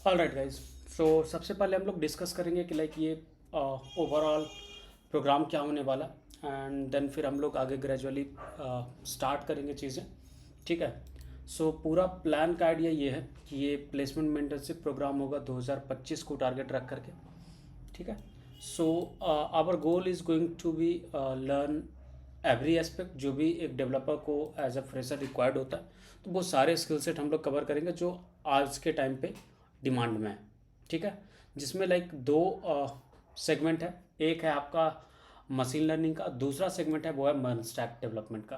All right guys. सो सबसे पहले हम लोग डिस्कस करेंगे कि लाइक ये ओवरऑल प्रोग्राम क्या होने वाला, एंड देन फिर हम लोग आगे ग्रेजुअली स्टार्ट करेंगे चीज़ें। ठीक है। सो पूरा प्लान का आइडिया ये है कि ये प्लेसमेंट मेंटरशिप प्रोग्राम होगा 2025 को टारगेट रख करके। ठीक है। So our goal is going to be learn every aspect जो भी एक डेवलपर को एज अ फ्रेशर रिक्वायर्ड होता है। तो वो सारे स्किल सेट हम लोग कवर करेंगे जो आज के टाइम पे डिमांड में है। ठीक है। जिसमें लाइक दो सेगमेंट है। एक है आपका मशीन लर्निंग का, दूसरा सेगमेंट है वो है मर्न स्टैक डेवलपमेंट का।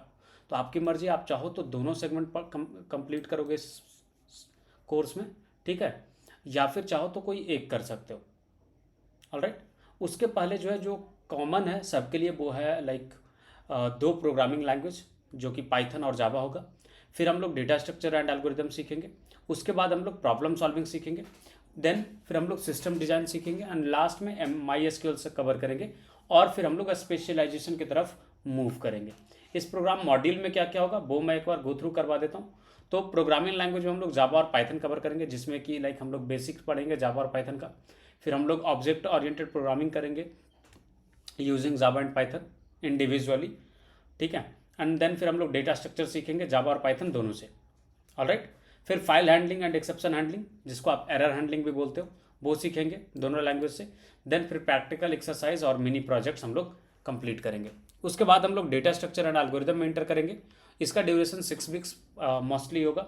तो आपकी मर्जी, आप चाहो तो दोनों सेगमेंट पर कंप्लीट करोगे इस कोर्स में। ठीक है। या फिर चाहो तो कोई एक कर सकते हो। ऑलराइट। उसके पहले जो है, जो कॉमन है सबके लिए, वो है लाइक दो प्रोग्रामिंग लैंग्वेज जो कि पाइथन और जावा होगा। फिर हम लोग डेटा स्ट्रक्चर एंड एल्गोरिदम सीखेंगे। उसके बाद हम लोग प्रॉब्लम सॉल्विंग सीखेंगे। देन फिर हम लोग सिस्टम डिजाइन सीखेंगे एंड लास्ट में माई एसक्यूएल से कवर करेंगे। और फिर हम लोग स्पेशलाइजेशन की तरफ मूव करेंगे। इस प्रोग्राम मॉड्यूल में क्या क्या होगा वो मैं एक बार गो थ्रू करवा देता हूँ। तो प्रोग्रामिंग लैंग्वेज में हम लोग जावा और पाइथन कवर करेंगे, जिसमें कि लाइक हम लोग बेसिक्स पढ़ेंगे जावा और पाइथन का। फिर हम लोग ऑब्जेक्ट ओरिएंटेड प्रोग्रामिंग करेंगे using Java and Python individually. ठीक है। एंड देन फिर हम लोग डेटा स्ट्रक्चर सीखेंगे जावा और पाइथन दोनों से। ऑलराइट। फिर file handling and exception handling, जिसको आप एरर हैंडलिंग भी बोलते हो, वो सीखेंगे दोनों लैंग्वेज से। देन फिर प्रैक्टिकल एक्सरसाइज और मिनी प्रोजेक्ट्स हम लोग कंप्लीट करेंगे। उसके बाद हम लोग डेटा स्ट्रक्चर एंड एल्गोरिदम में एंटर करेंगे। इसका ड्यूरेशन 6 वीक्स मोस्टली होगा,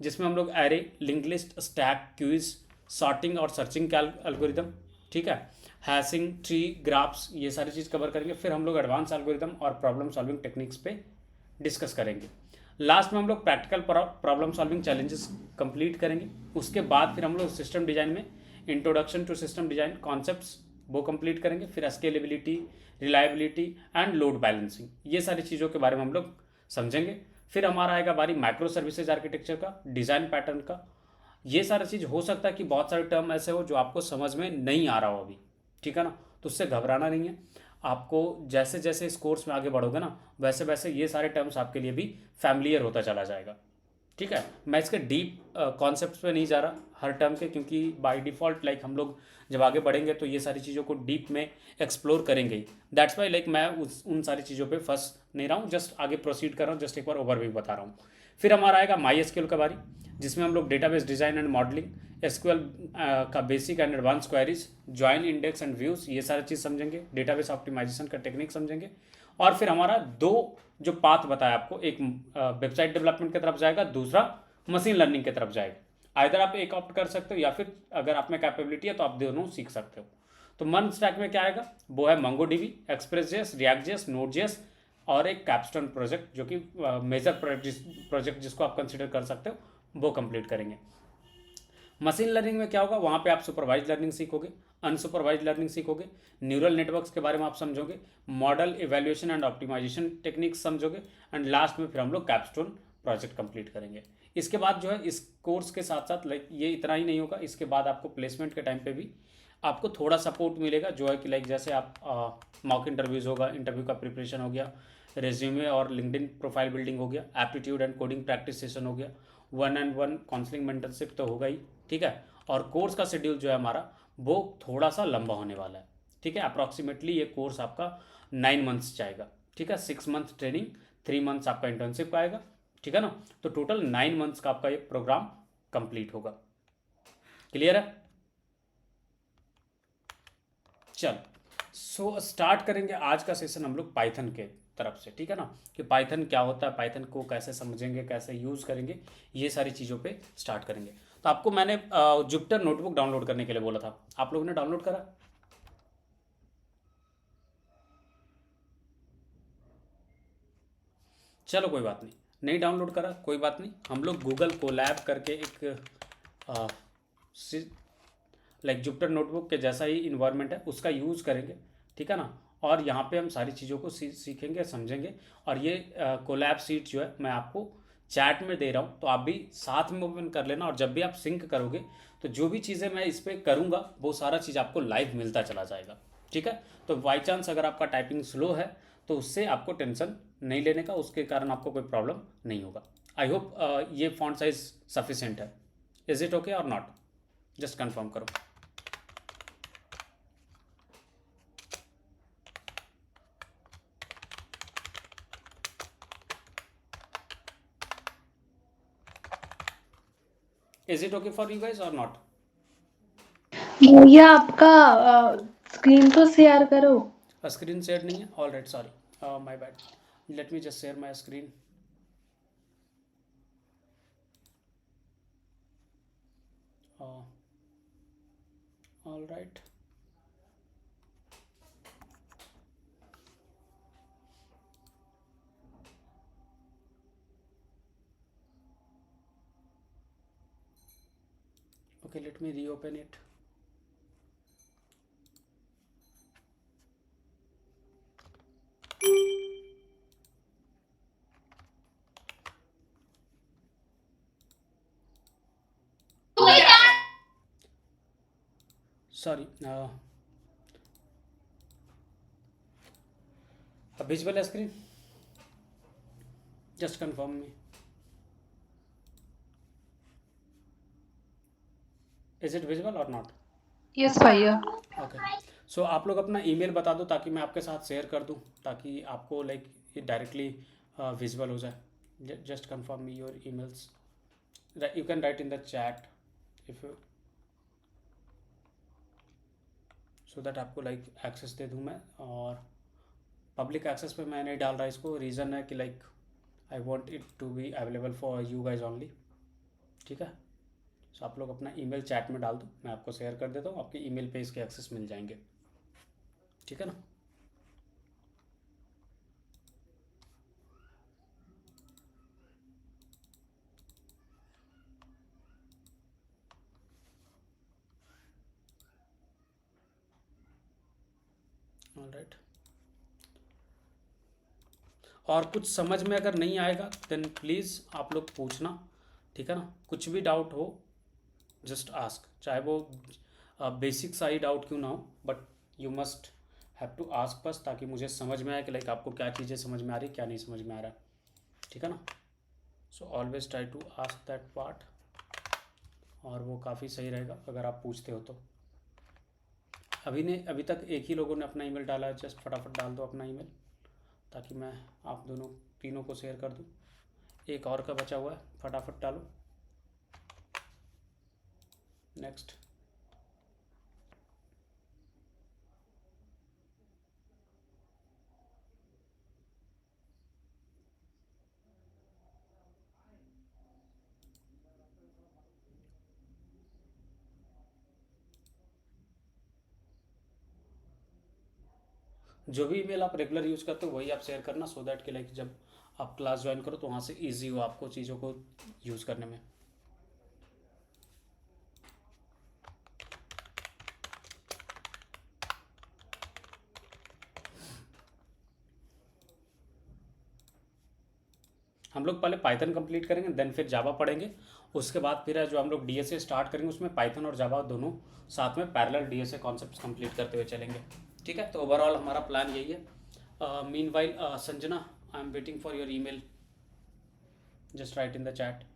जिसमें हम लोग array, link list, stack, queues, sorting और सर्चिंग का एल्गोरिदम, ठीक है, हैशिंग, ट्री, ग्राफ्स, ये सारी चीज़ कवर करेंगे। फिर हम लोग एडवांस एल्गोरिदम और प्रॉब्लम सॉल्विंग टेक्निक्स पे डिस्कस करेंगे। लास्ट में हम लोग practical problem solving challenges complete करेंगे। उसके बाद फिर हम लोग सिस्टम डिजाइन में introduction to system design concepts वो कंप्लीट करेंगे। फिर scalability, reliability and load balancing, ये सारी चीज़ों के बारे में हम लोग समझेंगे। फिर हमारा आएगा बारी माइक्रो सर्विसेज आर्किटेक्चर का, डिज़ाइन पैटर्न का। ये सारा चीज़ हो सकता है कि बहुत सारे टर्म ऐसे हो जो आपको समझ में नहीं आ रहा हो अभी। ठीक है ना। तो उससे घबराना नहीं है। आपको जैसे जैसे इस कोर्स में आगे बढ़ोगे ना, वैसे वैसे ये सारे टर्म्स आपके लिए भी फैमिलियर होता चला जाएगा। ठीक है। मैं इसके डीप कॉन्सेप्ट्स पे नहीं जा रहा हर टर्म के, क्योंकि बाय डिफ़ॉल्ट लाइक हम लोग जब आगे बढ़ेंगे तो ये सारी चीज़ों को डीप में एक्सप्लोर करेंगे ही। दैट्स वाई लाइक मैं उन सारी चीज़ों पे फंस नहीं रहा हूँ, जस्ट आगे प्रोसीड कर रहा हूँ, जस्ट एक बार ओवरव्यू बता रहा हूँ। फिर हमारा आएगा माई एसक्यूएल का बारी, जिसमें हम लोग database design and modelling, SQL का basic and advance queries, join, index and views, ये सारी चीज़ समझेंगे। डेटाबेस ऑप्टिमाइजेशन का टेक्निक समझेंगे। और फिर हमारा दो जो पाथ बताया आपको, एक वेबसाइट डेवलपमेंट की तरफ जाएगा, दूसरा मशीन लर्निंग की तरफ जाएगा। आइदर आप एक ऑप्ट कर सकते हो या फिर अगर आप में कैपेबिलिटी है तो आप दोनों सीख सकते हो। तो मन स्टैक में क्या आएगा, वो है Mongo DB, Express JS, React JS, Node JS और एक कैपस्टोन प्रोजेक्ट, जो कि मेजर प्रोजेक्ट जिसको आप कंसिडर कर सकते हो, वो कंप्लीट करेंगे। मशीन लर्निंग में क्या होगा, वहाँ पे आप सुपरवाइज लर्निंग सीखोगे, अनसुपरवाइज लर्निंग सीखोगे, न्यूरल नेटवर्क्स के बारे में आप समझोगे, model evaluation and optimization techniques समझोगे, एंड लास्ट में फिर हम लोग कैपस्टोन प्रोजेक्ट कंप्लीट करेंगे। इसके बाद जो है, इस कोर्स के साथ साथ लाइक ये इतना ही नहीं होगा, इसके बाद आपको प्लेसमेंट के टाइम पे भी आपको थोड़ा सपोर्ट मिलेगा, जो है कि लाइक जैसे आप मॉक इंटरव्यूज़ होगा, इंटरव्यू का प्रिपरेशन हो गया, रेज्यूमे और लिंक्डइन प्रोफाइल बिल्डिंग हो गया, aptitude and coding practice session हो गया, 1-on-1 काउंसलिंग मेंटरशिप तो होगा ही। ठीक है। और कोर्स का शेड्यूल जो है हमारा, वो थोड़ा सा लंबा होने वाला है। ठीक है। अप्रॉक्सीमेटली ये कोर्स आपका 9 मंथ्स जाएगा। ठीक है। 6 मंथ ट्रेनिंग, 3 मंथ्स आपका इंटर्नशिप आएगा। ठीक है ना। तो टोटल 9 मंथ्स का आपका ये प्रोग्राम कंप्लीट होगा। क्लियर है। चल, सो स्टार्ट करेंगे आज का सेशन हम लोग पाइथन के तरफ से। ठीक है ना, कि पाइथन क्या होता है, पाइथन को कैसे समझेंगे, कैसे यूज़ करेंगे, ये सारी चीज़ों पे स्टार्ट करेंगे। तो आपको मैंने जुपिटर नोटबुक डाउनलोड करने के लिए बोला था, आप लोगों ने डाउनलोड करा? चलो कोई बात नहीं, नहीं डाउनलोड करा कोई बात नहीं। हम लोग गूगल कोलैब करके एक लाइक जुपिटर नोटबुक के जैसा ही इन्वायरमेंट है, उसका यूज़ करेंगे। ठीक है ना। और यहाँ पे हम सारी चीज़ों को सीखेंगे, समझेंगे। और ये कोलैब सीट जो है मैं आपको चैट में दे रहा हूँ, तो आप भी साथ में ओपन कर लेना। और जब भी आप सिंक करोगे तो जो भी चीज़ें मैं इस पर करूँगा वो सारा चीज़ आपको लाइव मिलता चला जाएगा। ठीक है। तो बाई चांस अगर आपका टाइपिंग स्लो है तो उससे आपको टेंशन नहीं लेने का, उसके कारण आपको कोई प्रॉब्लम नहीं होगा। आई होप ये फॉन्ट साइज सफिशेंट है। इज़ इट ओके और नॉट? जस्ट कंफर्म करो। Is it okay for you guys और नॉट? भैया आपका स्क्रीन तो शेयर करो। स्क्रीन शेयर नहीं है, all right, sorry, my bad, let me just share my screen. All right, okay, let me reopen it. Sorry, visible है screen? Just confirm me, is it visible और not? Yes भैया। Okay, so आप लोग अपना email बता दो ताकि मैं आपके साथ शेयर कर दूं, ताकि आपको लाइक ये डायरेक्टली विजिबल हो जाए। Just confirm me your emails, you can right in the chat if you, so that आपको लाइक एक्सेस दे दूं मैं। और पब्लिक एक्सेस पे मैं नहीं डाल रहा इसको, रीज़न है कि like I want it to be available for you guys only, ठीक है? सो आप लोग अपना ईमेल चैट में डाल दो, मैं आपको शेयर कर देता हूँ, आपके ईमेल पे इसके एक्सेस मिल जाएंगे, ठीक है ना? ऑलराइट, और कुछ समझ में अगर नहीं आएगा देन प्लीज़ आप लोग पूछना, ठीक है ना? कुछ भी डाउट हो जस्ट आस्क, चाहे वो बेसिक सा ही डाउट क्यों ना हो, but you must have to ask first, ताकि मुझे समझ में आए कि लाइक आपको क्या चीज़ें समझ में आ रही, क्या नहीं समझ में आ रहा है, ठीक है ना? So always try to ask that part, और वो काफ़ी सही रहेगा अगर आप पूछते हो तो। अभी तक एक ही लोगों ने अपना ईमेल डाला है, जस्ट फटाफट डाल दो अपना ईमेल, ताकि मैं आप दोनों तीनों को शेयर कर दूँ। एक और का बचा हुआ है, फटाफट डालो। नेक्स्ट, जो भी ईमेल आप रेगुलर यूज़ करते हो वही आप शेयर करना, सो दैट कि लाइक जब आप क्लास ज्वाइन करो तो वहाँ से ईजी हो आपको चीज़ों को यूज़ करने में। हम लोग पहले पाइथन कंप्लीट करेंगे, देन फिर जावा पढ़ेंगे, उसके बाद फिर जो हम लोग डीएसए स्टार्ट करेंगे उसमें पाइथन और जावा दोनों साथ में पैरेलल डीएसए कॉन्सेप्ट्स कंप्लीट करते हुए चलेंगे, ठीक है? तो ओवरऑल हमारा प्लान यही है। Meanwhile Sanjana, I am waiting for your email, just right in the chat.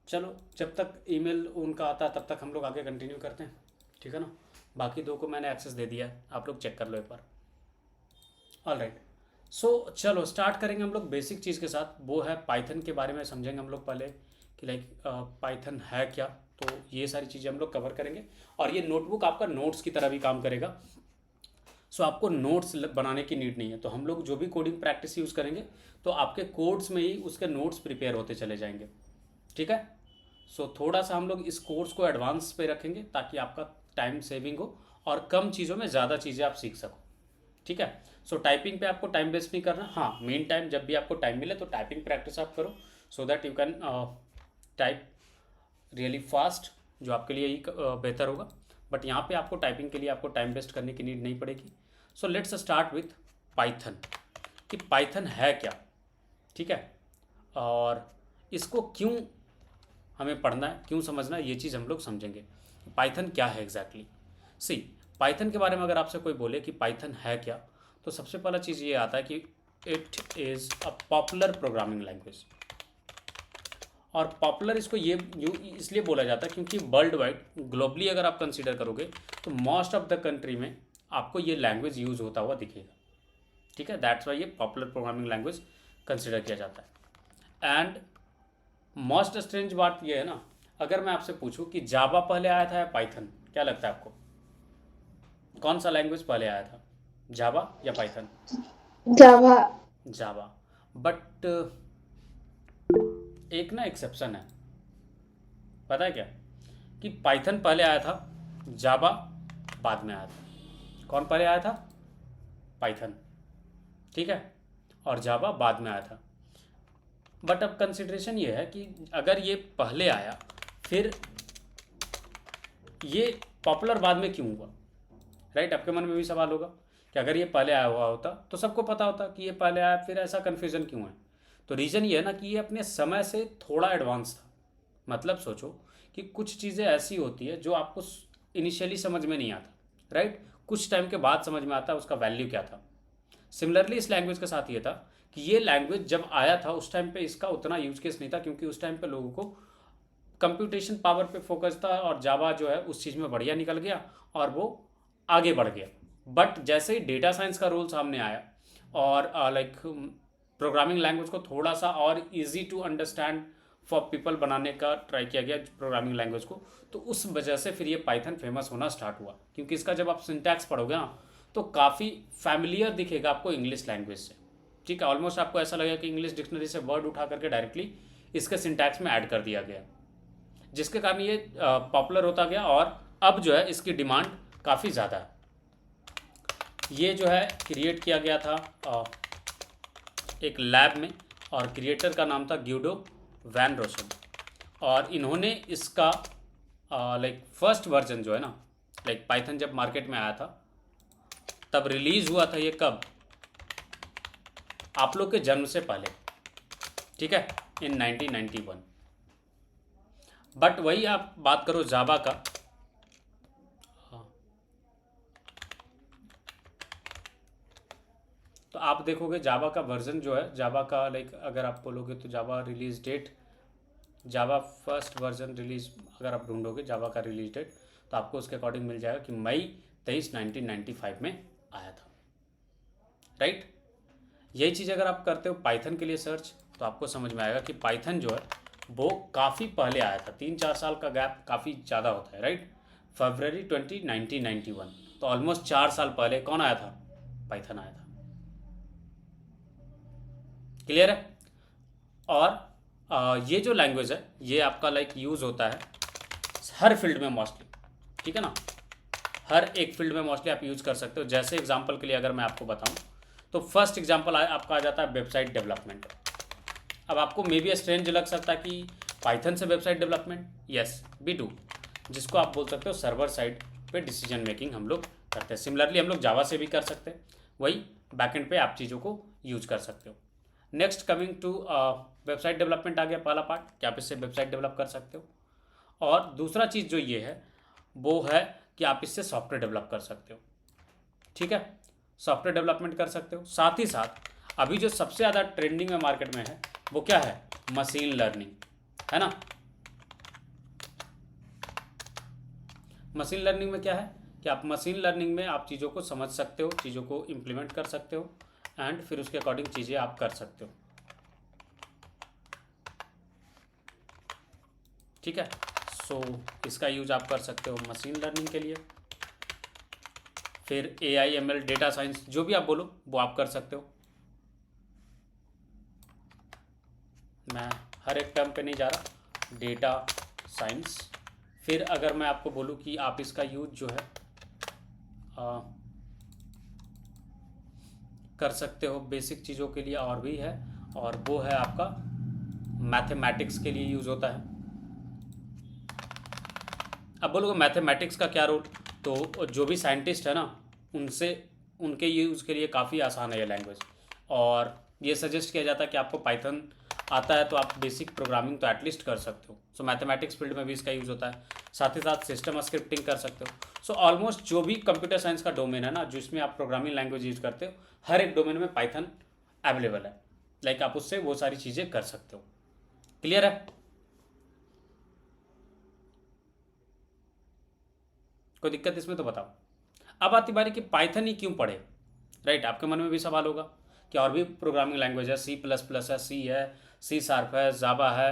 चलो, जब तक ईमेल उनका आता है तब तक हम लोग आगे कंटिन्यू करते हैं, ठीक है ना? बाकी दो को मैंने एक्सेस दे दिया है, आप लोग चेक कर लो एक बार। ऑल राइट, सो चलो स्टार्ट करेंगे हम लोग बेसिक चीज़ के साथ, वो है पाइथन के बारे में समझेंगे हम लोग पहले कि लाइक पाइथन है क्या, तो ये सारी चीज़ें हम लोग कवर करेंगे। और ये नोटबुक आपका नोट्स की तरह भी काम करेगा, सो आपको नोट्स बनाने की नीड नहीं है। तो हम लोग जो भी कोडिंग प्रैक्टिस यूज़ करेंगे तो आपके कोड्स में ही उसके नोट्स प्रिपेयर होते चले जाएंगे, ठीक है? सो थोड़ा सा हम लोग इस कोर्स को एडवांस पे रखेंगे ताकि आपका टाइम सेविंग हो और कम चीज़ों में ज़्यादा चीज़ें आप सीख सको, ठीक है? सो टाइपिंग पे आपको टाइम वेस्ट नहीं करना। हाँ, मेन टाइम जब भी आपको टाइम मिले तो टाइपिंग प्रैक्टिस आप करो, so that you can type really fast, जो आपके लिए ही बेहतर होगा। बट यहाँ पे आपको टाइपिंग के लिए आपको टाइम वेस्ट करने की नीड नहीं पड़ेगी। So let's start with Python, कि पाइथन है क्या, ठीक है? और इसको क्यों हमें पढ़ना है, क्यों समझना है, ये चीज़ हम लोग समझेंगे। पाइथन क्या है एग्जैक्टली। सी, पाइथन के बारे में अगर आपसे कोई बोले कि पाइथन है क्या, तो सबसे पहला चीज़ ये आता है कि it is a popular programming language. और पॉपुलर इसको ये इसलिए बोला जाता है क्योंकि वर्ल्ड वाइड ग्लोबली अगर आप कंसीडर करोगे तो मोस्ट ऑफ द कंट्री में आपको ये लैंग्वेज यूज़ होता हुआ दिखेगा। ठीक है, दैट्स वाई ये पॉपुलर प्रोग्रामिंग लैंग्वेज कंसिडर किया जाता है। एंड मोस्ट स्ट्रेंज बात ये है ना, अगर मैं आपसे पूछूं कि जावा पहले आया था या पाइथन, क्या लगता है आपको कौन सा लैंग्वेज पहले आया था, जावा या पाइथन? जावा। जावा। बट एक ना एक्सेप्शन है, पता है क्या, कि पाइथन पहले आया था, जावा बाद में आया था। कौन पहले आया था? पाइथन, ठीक है, और जावा बाद में आया था। बट अब कंसिडरेशन ये है कि अगर ये पहले आया फिर ये पॉपुलर बाद में क्यों हुआ, राइट? आपके मन में भी सवाल होगा कि अगर ये पहले आया हुआ होता तो सबको पता होता कि ये पहले आया, फिर ऐसा कन्फ्यूज़न क्यों है? तो रीज़न ये है ना कि ये अपने समय से थोड़ा एडवांस था। मतलब सोचो कि कुछ चीज़ें ऐसी होती है जो आपको इनिशियली समझ में नहीं आता, राइट? कुछ टाइम के बाद समझ में आता है उसका वैल्यू क्या था। सिमिलरली इस लैंग्वेज के साथ ये था कि ये लैंग्वेज जब आया था उस टाइम पे इसका उतना यूज केस नहीं था, क्योंकि उस टाइम पे लोगों को कंप्यूटेशन पावर पे फोकस था और जावा जो है उस चीज़ में बढ़िया निकल गया और वो आगे बढ़ गया। बट जैसे ही डेटा साइंस का रोल सामने आया और लाइक प्रोग्रामिंग लैंग्वेज को थोड़ा सा और easy to understand for people बनाने का ट्राई किया गया प्रोग्रामिंग लैंग्वेज को, तो उस वजह से फिर ये पाइथन फेमस होना स्टार्ट हुआ। क्योंकि इसका जब आप सिंटैक्स पढ़ोगे ना तो काफ़ी फैमिलियर दिखेगा आपको इंग्लिश लैंग्वेज से। ठीक है, ऑलमोस्ट आपको ऐसा लगेगा कि इंग्लिश डिक्शनरी से वर्ड उठा करके डायरेक्टली इसके सिंटैक्स में ऐड कर दिया गया, जिसके कारण ये पॉपुलर होता गया और अब जो है इसकी डिमांड काफ़ी ज़्यादा है। ये जो है क्रिएट किया गया था एक लैब में और क्रिएटर का नाम था ग्यूडो वैन रोसन। और इन्होंने इसका लाइक फर्स्ट वर्जन जो है ना, लाइक पाइथन जब मार्केट में आया था तब रिलीज़ हुआ था ये कब, आप लोग के जन्म से पहले, ठीक है, इन 1991। बट वही आप बात करो जावा का, तो आप देखोगे जावा का वर्जन जो है, जावा का लाइक अगर आप बोलोगे तो जावा रिलीज डेट, जावा फर्स्ट वर्जन रिलीज अगर आप ढूंढोगे जावा का रिलीज डेट तो आपको उसके अकॉर्डिंग मिल जाएगा कि मई 23, 1995 में आया था, राइट? यही चीज़ अगर आप करते हो पाइथन के लिए सर्च तो आपको समझ में आएगा कि पाइथन जो है वो काफ़ी पहले आया था। 3-4 साल का गैप काफ़ी ज़्यादा होता है, राइट? फरवरी 20, 1991, तो ऑलमोस्ट 4 साल पहले कौन आया था? पाइथन आया था। क्लियर है? और ये जो लैंग्वेज है ये आपका लाइक यूज़ होता है हर फील्ड में मोस्टली, ठीक है ना? हर एक फील्ड में मोस्टली आप यूज़ कर सकते हो। जैसे एग्जांपल के लिए अगर मैं आपको बताऊं तो फर्स्ट एग्जांपल आपका आ जाता है वेबसाइट डेवलपमेंट। अब आपको मे बी स्ट्रेंज लग सकता है कि पाइथन से website development, yes we do, जिसको आप बोल सकते हो सर्वर साइड पे डिसीजन मेकिंग हम लोग करते हैं। सिमिलरली हम लोग जावा से भी कर सकते हैं, वही बैकएंड पे आप चीज़ों को यूज कर सकते हो। Next coming to website development आ गया पहला पार्ट कि आप इससे वेबसाइट डेवलप कर सकते हो। और दूसरा चीज़ जो ये है वो है कि आप इससे सॉफ्टवेयर डेवलप कर सकते हो, ठीक है? सॉफ्टवेयर डेवलपमेंट कर सकते हो। साथ ही साथ अभी जो सबसे ज़्यादा ट्रेंडिंग में मार्केट में है वो क्या है? मशीन लर्निंग, है ना? मशीन लर्निंग में क्या है कि आप मशीन लर्निंग में आप चीज़ों को समझ सकते हो, चीज़ों को इम्प्लीमेंट कर सकते हो एंड फिर उसके अकॉर्डिंग चीज़ें आप कर सकते हो, ठीक है? सो इसका यूज आप कर सकते हो मशीन लर्निंग के लिए। फिर AI ML डेटा साइंस जो भी आप बोलो वो आप कर सकते हो। मैं हर एक टर्म पे नहीं जा रहा, डेटा साइंस। फिर अगर मैं आपको बोलूँ कि आप इसका यूज जो है कर सकते हो बेसिक चीज़ों के लिए और भी है, और वो है आपका मैथमेटिक्स के लिए यूज़ होता है। अब बोलोगे मैथमेटिक्स का क्या रोल, तो जो भी साइंटिस्ट है ना उनसे उनके यूज़ के लिए काफ़ी आसान है ये लैंग्वेज। और ये सजेस्ट किया जाता है कि आपको पाइथन आता है तो आप बेसिक प्रोग्रामिंग तो एटलीस्ट कर सकते हो। सो मैथमेटिक्स फील्ड में भी इसका यूज़ होता है, साथ ही साथ सिस्टम स्क्रिप्टिंग कर सकते हो। सो ऑलमोस्ट जो भी कंप्यूटर साइंस का डोमेन है ना, जिसमें आप प्रोग्रामिंग लैंग्वेज यूज करते हो, हर एक डोमेन में पाइथन अवेलेबल है। लाइक आप उससे वो सारी चीज़ें कर सकते हो। क्लियर है? कोई दिक्कत इसमें तो बताओ। अब आती बारी कि पाइथन ही क्यों पढ़े, राइट? आपके मन में भी सवाल होगा कि और भी प्रोग्रामिंग लैंग्वेज है, C++ है, सी है, C# है, जावा है,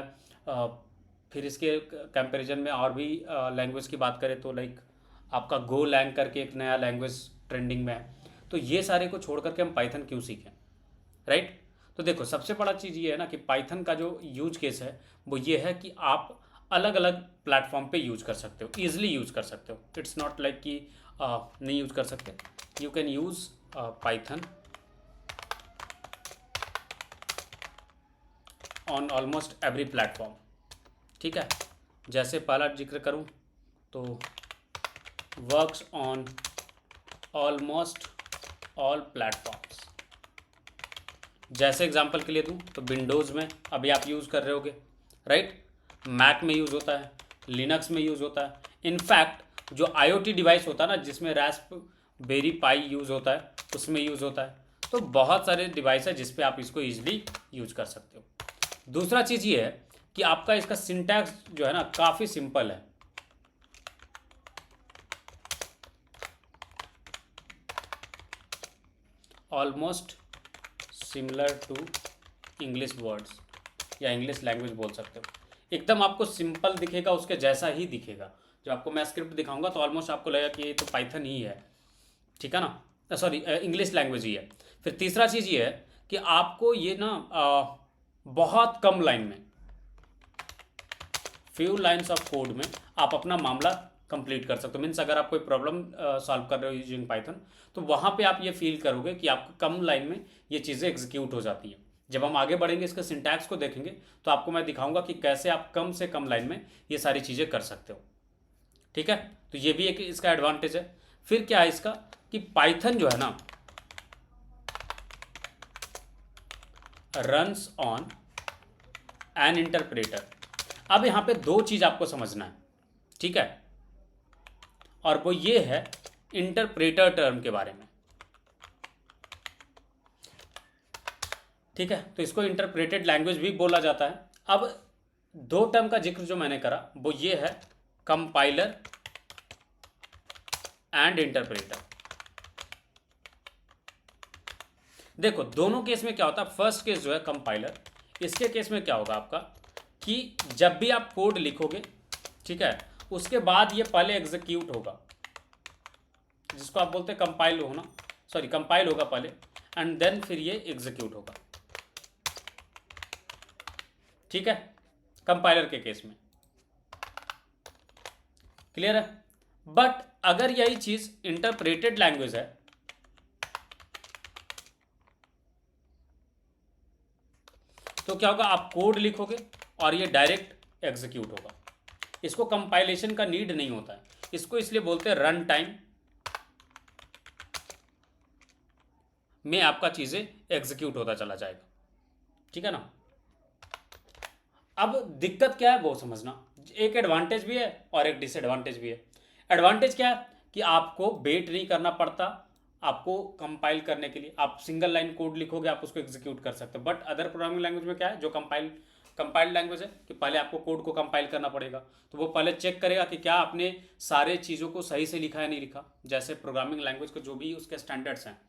फिर इसके कंपैरिजन में और भी लैंग्वेज की बात करें तो लाइक आपका गो लैंग करके एक नया लैंग्वेज ट्रेंडिंग में है। तो ये सारे को छोड़ करके हम पाइथन क्यों सीखें, राइट? तो देखो, सबसे बड़ा चीज़ ये है ना कि पाइथन का जो यूज केस है वो ये है कि आप अलग अलग प्लेटफॉर्म पे यूज कर सकते हो, ईजिली यूज कर सकते हो। इट्स नॉट लाइक कि नहीं यूज कर सकते। You can use Python on almost every platform. ठीक है, जैसे पहला जिक्र करूं तो works on almost all platforms. जैसे एग्जांपल के लिए दूं तो विंडोज़ में अभी आप यूज़ कर रहे होगे, राइट? मैक में यूज़ होता है, लिनक्स में यूज़ होता है। इनफैक्ट जो IoT डिवाइस होता है ना, जिसमें रास्पबेरी पाई यूज़ होता है, उसमें यूज़ होता है। तो बहुत सारे डिवाइस है जिस पे आप इसको ईजिली यूज कर सकते हो। दूसरा चीज़ ये है कि आपका इसका सिंटैक्स जो है ना काफ़ी सिंपल है। Almost similar to English words या इंग्लिश लैंग्वेज बोल सकते हो। एकदम आपको सिंपल दिखेगा, उसके जैसा ही दिखेगा। जब आपको मैं स्क्रिप्ट दिखाऊंगा तो ऑलमोस्ट आपको लगेगा कि ये तो पाइथन ही है, ठीक है ना, सॉरी इंग्लिश लैंग्वेज ही है। फिर तीसरा चीज़ ये है कि आपको ये ना बहुत कम लाइन में, फ्यू लाइन्स ऑफ कोड में आप अपना मामला कंप्लीट कर सकते हो। मीन्स अगर आप कोई प्रॉब्लम सॉल्व कर रहे हो यूजिंग पाइथन, तो वहाँ पे आप ये फील करोगे कि आपको कम लाइन में ये चीज़ें एग्जीक्यूट हो जाती हैं। जब हम आगे बढ़ेंगे, इसके सिंटैक्स को देखेंगे, तो आपको मैं दिखाऊंगा कि कैसे आप कम से कम लाइन में ये सारी चीज़ें कर सकते हो। ठीक है, तो ये भी एक इसका एडवांटेज है। फिर क्या है इसका कि पाइथन जो है ना रन्स ऑन एन इंटरप्रेटर। अब यहां पे दो चीज आपको समझना है, ठीक है, और वो ये है इंटरप्रेटर टर्म के बारे में। ठीक है, तो इसको इंटरप्रेटेड लैंग्वेज भी बोला जाता है। अब दो टर्म का जिक्र जो मैंने करा वो ये है कंपाइलर एंड इंटरप्रेटर। देखो, दोनों केस में क्या होता है, फर्स्ट केस जो है कंपाइलर, इसके केस में क्या होगा आपका कि जब भी आप कोड लिखोगे, ठीक है, उसके बाद ये पहले एग्जीक्यूट होगा, जिसको आप बोलते हैं कंपाइल होना, सॉरी कंपाइल होगा पहले, एंड देन फिर ये एग्जीक्यूट होगा। ठीक है, कंपाइलर के केस में। क्लियर है? बट अगर यही चीज इंटरप्रेटेड लैंग्वेज है, तो क्या होगा, आप कोड लिखोगे और ये डायरेक्ट एग्जीक्यूट होगा। इसको कंपाइलेशन का नीड नहीं होता है। इसको इसलिए बोलते हैं रन टाइम में आपका चीजें एग्जीक्यूट होता चला जाएगा। ठीक है ना? अब दिक्कत क्या है वो समझना। एक एडवांटेज भी है और एक डिसएडवांटेज भी है। एडवांटेज क्या है कि आपको वेट नहीं करना पड़ता, आपको कंपाइल करने के लिए आप सिंगल लाइन कोड लिखोगे, आप उसको एग्जीक्यूट कर सकते हो। बट अदर प्रोग्रामिंग लैंग्वेज में क्या है, जो कंपाइल्ड लैंग्वेज है, कि पहले आपको कोड को कंपाइल करना पड़ेगा। तो वो पहले चेक करेगा कि क्या आपने सारे चीज़ों को सही से लिखा है नहीं लिखा। जैसे प्रोग्रामिंग लैंग्वेज को जो भी उसके स्टैंडर्ड्स हैं,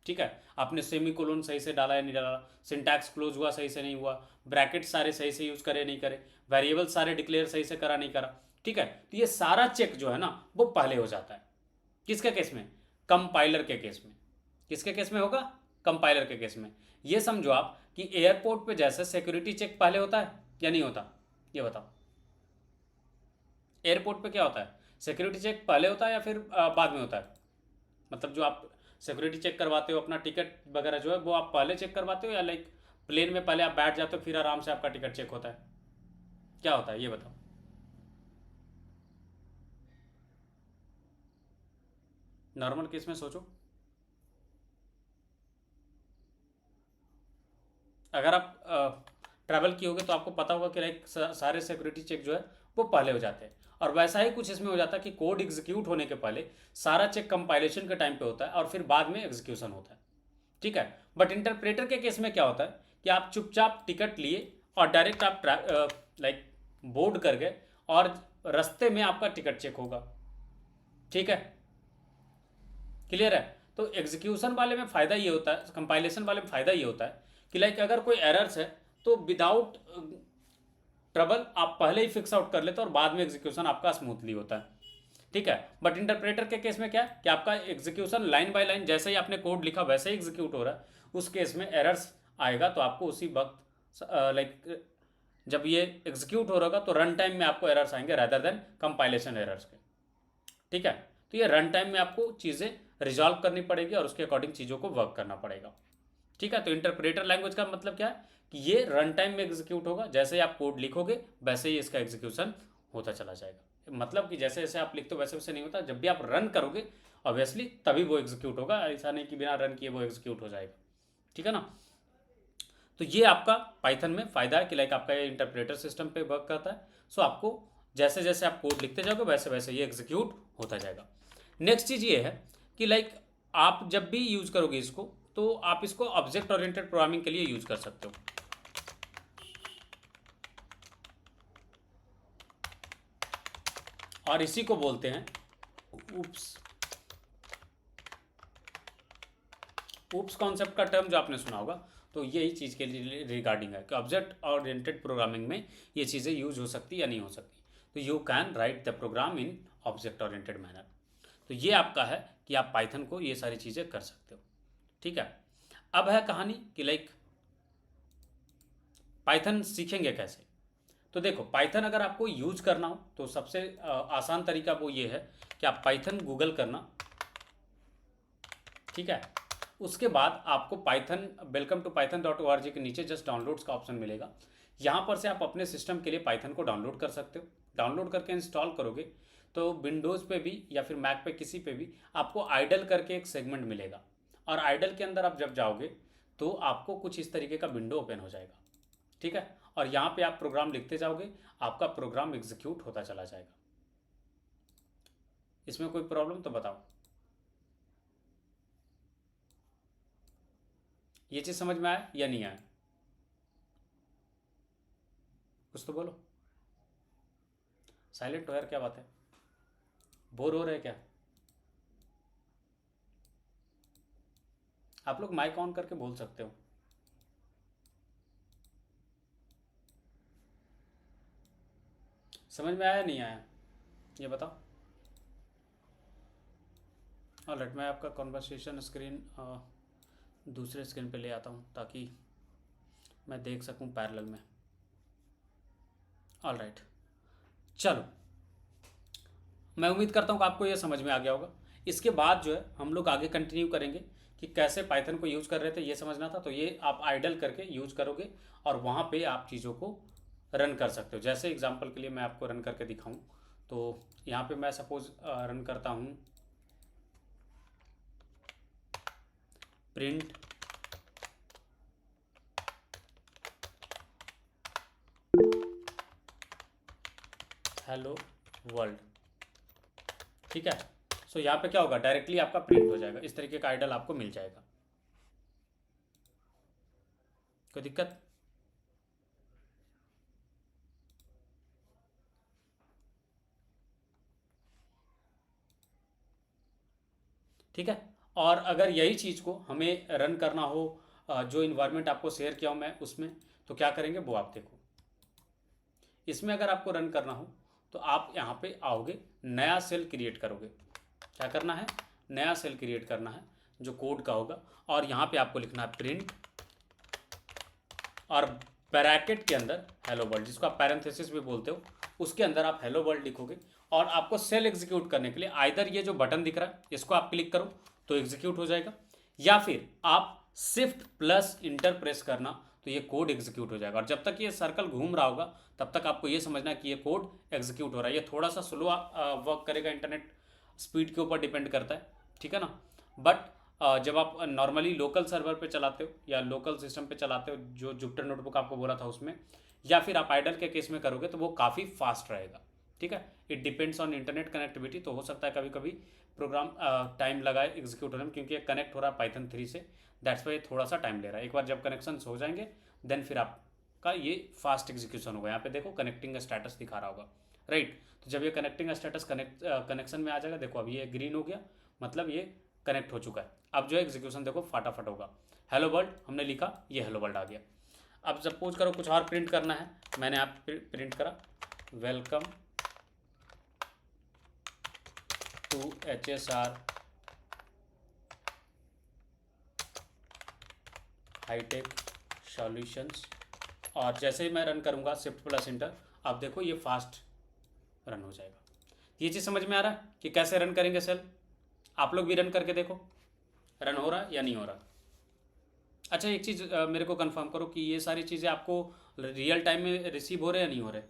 ठीक है, आपने सेमी कोलोन सही से डाला है नहीं डाला, सिंटैक्स क्लोज हुआ सही से नहीं हुआ, ब्रैकेट सारे सही से यूज करे नहीं करे, वेरिएबल सारे डिक्लेयर सही से करा नहीं करा। ठीक है, तो ये सारा चेक जो है ना वो पहले हो जाता है। किसके केस में? कंपाइलर के केस में। किसके केस में होगा? कंपाइलर के केस में। ये समझो आप कि एयरपोर्ट पे जैसे सिक्योरिटी चेक पहले होता है या नहीं होता, ये बताओ। एयरपोर्ट पे क्या होता है, सिक्योरिटी चेक पहले होता है या फिर बाद में होता है? मतलब जो आप सिक्योरिटी चेक करवाते हो, अपना टिकट वगैरह जो है वो आप पहले चेक करवाते हो, या लाइक प्लेन में पहले आप बैठ जाते हो फिर आराम से आपका टिकट चेक होता है? क्या होता है ये बताओ। नॉर्मल केस में सोचो, अगर आप ट्रैवल किए होगे तो आपको पता होगा कि लाइक सारे सिक्योरिटी चेक जो है वो पहले हो जाते हैं। और वैसा ही कुछ इसमें हो जाता है कि कोड एग्जीक्यूट होने के पहले सारा चेक कंपाइलेशन के टाइम पे होता है और फिर बाद में एग्जीक्यूशन होता है, ठीक है। बट इंटरप्रेटर के केस में क्या होता है कि आप चुपचाप टिकट लिए और डायरेक्ट आप लाइक बोर्ड कर गए और रास्ते में आपका टिकट चेक होगा, ठीक है, क्लियर है। तो एग्जीक्यूशन वाले में फ़ायदा ये होता है, कंपाइलेशन वाले में फ़ायदा ये होता है कि लाइक अगर कोई एरर्स है तो विदाउट ट्रबल आप पहले ही फिक्स आउट कर लेते हो और बाद में एग्जीक्यूशन आपका स्मूथली होता है, ठीक है। बट इंटरप्रेटर के केस में क्या है कि आपका एग्जीक्यूशन लाइन बाय लाइन जैसे ही आपने कोड लिखा वैसे ही एग्जीक्यूट हो रहा है। उस केस में एरर्स आएगा तो आपको उसी वक्त लाइक जब ये एग्जीक्यूट हो रहा होगा तो रन टाइम में आपको एरर्स आएंगे रैदर देन कंपाइलेशन एरर्स के, ठीक है। तो ये रन टाइम में आपको चीज़ें रिजॉल्व करनी पड़ेगी और उसके अकॉर्डिंग चीज़ों को वर्क करना पड़ेगा, ठीक है। तो इंटरप्रेटर लैंग्वेज का मतलब क्या है कि ये रन टाइम में एग्जीक्यूट होगा, जैसे ही आप कोड लिखोगे वैसे ही इसका एग्जीक्यूशन होता चला जाएगा। मतलब कि जैसे जैसे आप लिखते हो वैसे वैसे नहीं होता, जब भी आप रन करोगे ऑब्वियसली तभी वो एग्जीक्यूट होगा, ऐसा नहीं कि बिना रन किए वो एग्जीक्यूट हो जाएगा, ठीक है ना। तो ये आपका पाइथन में फ़ायदा है कि लाइक आपका ये इंटरप्रेटर सिस्टम पे वर्क करता है। सो आपको जैसे जैसे आप कोड लिखते जाओगे वैसे वैसे ये एग्जीक्यूट होता जाएगा। नेक्स्ट चीज़ ये है कि लाइक आप जब भी यूज़ करोगे इसको तो आप इसको ऑब्जेक्ट ओरिएंटेड प्रोग्रामिंग के लिए यूज़ कर सकते हो, और इसी को बोलते हैं ऊप्स कॉन्सेप्ट का टर्म जो आपने सुना होगा तो यही चीज़ के लिए रिगार्डिंग है कि ऑब्जेक्ट ओरिएंटेड प्रोग्रामिंग में ये चीज़ें यूज हो सकती या नहीं हो सकती। तो you can write the program in object oriented manner. तो ये आपका है कि आप पाइथन को ये सारी चीज़ें कर सकते हो, ठीक है। अब है कहानी कि लाइक पाइथन सीखेंगे कैसे। तो देखो पाइथन अगर आपको यूज करना हो तो सबसे आसान तरीका वो ये है कि आप पाइथन गूगल करना, ठीक है। उसके बाद आपको पाइथन वेलकम टू python.org के नीचे जस्ट डाउनलोड्स का ऑप्शन मिलेगा। यहाँ पर से आप अपने सिस्टम के लिए पाइथन को डाउनलोड कर सकते हो। डाउनलोड करके इंस्टॉल करोगे तो विंडोज़ पे भी या फिर मैक पे किसी पे भी आपको आइडल करके एक सेगमेंट मिलेगा, और आइडल के अंदर आप जब जाओगे तो आपको कुछ इस तरीके का विंडो ओपन हो जाएगा, ठीक है। और यहाँ पे आप प्रोग्राम लिखते जाओगे, आपका प्रोग्राम एग्जीक्यूट होता चला जाएगा। इसमें कोई प्रॉब्लम तो बताओ। ये चीज़ समझ में आया या नहीं आया, कुछ तो बोलो। साइलेंट हो यार, क्या बात है, बोर हो रहे क्या आप लोग? माइक ऑन करके बोल सकते हो। समझ में आया नहीं आया ये बताओ। ऑलराइट, मैं आपका कॉन्वर्सेशन स्क्रीन दूसरे स्क्रीन पे ले आता हूँ ताकि मैं देख सकूँ पैरेलल में। ऑलराइट, चलो मैं उम्मीद करता हूँ कि आपको ये समझ में आ गया होगा। इसके बाद जो है हम लोग आगे कंटिन्यू करेंगे कि कैसे पाइथन को यूज़ कर रहे थे, ये समझना था। तो ये आप आइडल करके यूज़ करोगे और वहाँ पे आप चीज़ों को रन कर सकते हो। जैसे एग्जांपल के लिए मैं आपको रन करके दिखाऊं तो यहाँ पे मैं सपोज रन करता हूँ प्रिंट हेलो वर्ल्ड, ठीक है। सो यहाँ पे क्या होगा, डायरेक्टली आपका प्रिंट हो जाएगा, इस तरीके का आइडल आपको मिल जाएगा। कोई दिक्कत? ठीक है। और अगर यही चीज़ को हमें रन करना हो जो इन्वायरमेंट आपको शेयर किया हूँ मैं उसमें, तो क्या करेंगे वो आप देखो। इसमें अगर आपको रन करना हो तो आप यहाँ पे आओगे, नया सेल क्रिएट करोगे। क्या करना है, नया सेल क्रिएट करना है जो कोड का होगा, और यहाँ पे आपको लिखना है प्रिंट और ब्रैकेट के अंदर हेलो वर्ल्ड, जिसको आप पैरेंथेसिस भी बोलते हो, उसके अंदर आप हेलो वर्ल्ड लिखोगे। और आपको सेल एग्जीक्यूट करने के लिए आइदर ये जो बटन दिख रहा है इसको आप क्लिक करो तो एग्जीक्यूट हो जाएगा, या फिर आप शिफ्ट प्लस इंटर प्रेस करना तो ये कोड एग्जीक्यूट हो जाएगा। और जब तक ये सर्कल घूम रहा होगा तब तक आपको ये समझना कि ये कोड एग्जीक्यूट हो रहा है। ये थोड़ा सा स्लो वर्क करेगा, इंटरनेट स्पीड के ऊपर डिपेंड करता है, ठीक है ना। बट जब आप नॉर्मली लोकल सर्वर पे चलाते हो या लोकल सिस्टम पे चलाते हो, जो जुपिटर नोटबुक आपको बोला था उसमें, या फिर आप आइडल के केस में करोगे तो वो काफ़ी फास्ट रहेगा। ठीक है, it depends on internet connectivity. तो हो सकता है कभी कभी प्रोग्राम टाइम लगाए एग्जीक्यूट होने में, क्योंकि ये कनेक्ट हो रहा है पाइथन 3 से, दैट्स वाई थोड़ा सा टाइम ले रहा है। एक बार जब कनेक्शन हो जाएंगे देन फिर आपका ये फास्ट एग्जीक्यूशन होगा। यहाँ पे देखो कनेक्टिंग का स्टेटस दिखा रहा होगा, राइट। तो जब ये कनेक्टिंग स्टेटस कनेक्शन में आ जाएगा, देखो अभी ये ग्रीन हो गया, मतलब ये कनेक्ट हो चुका है। अब जो है एग्जीक्यूशन देखो फटाफट होगा। हेलो वर्ल्ड हमने लिखा, ये हेलो वर्ल्ड आ गया। अब सपोज करो कुछ और प्रिंट करना है, मैंने आप प्रिंट करा welcome to HSR Hitech Solutions, और जैसे ही मैं रन करूंगा Shift+Enter, अब देखो ये फास्ट रन हो जाएगा। ये चीज़ समझ में आ रहा है कि कैसे रन करेंगे सेल? आप लोग भी रन करके देखो रन हो रहा है या नहीं हो रहा। अच्छा एक चीज़ मेरे को कंफर्म करो कि ये सारी चीज़ें आपको रियल टाइम में रिसीव हो रहे या नहीं हो रहे।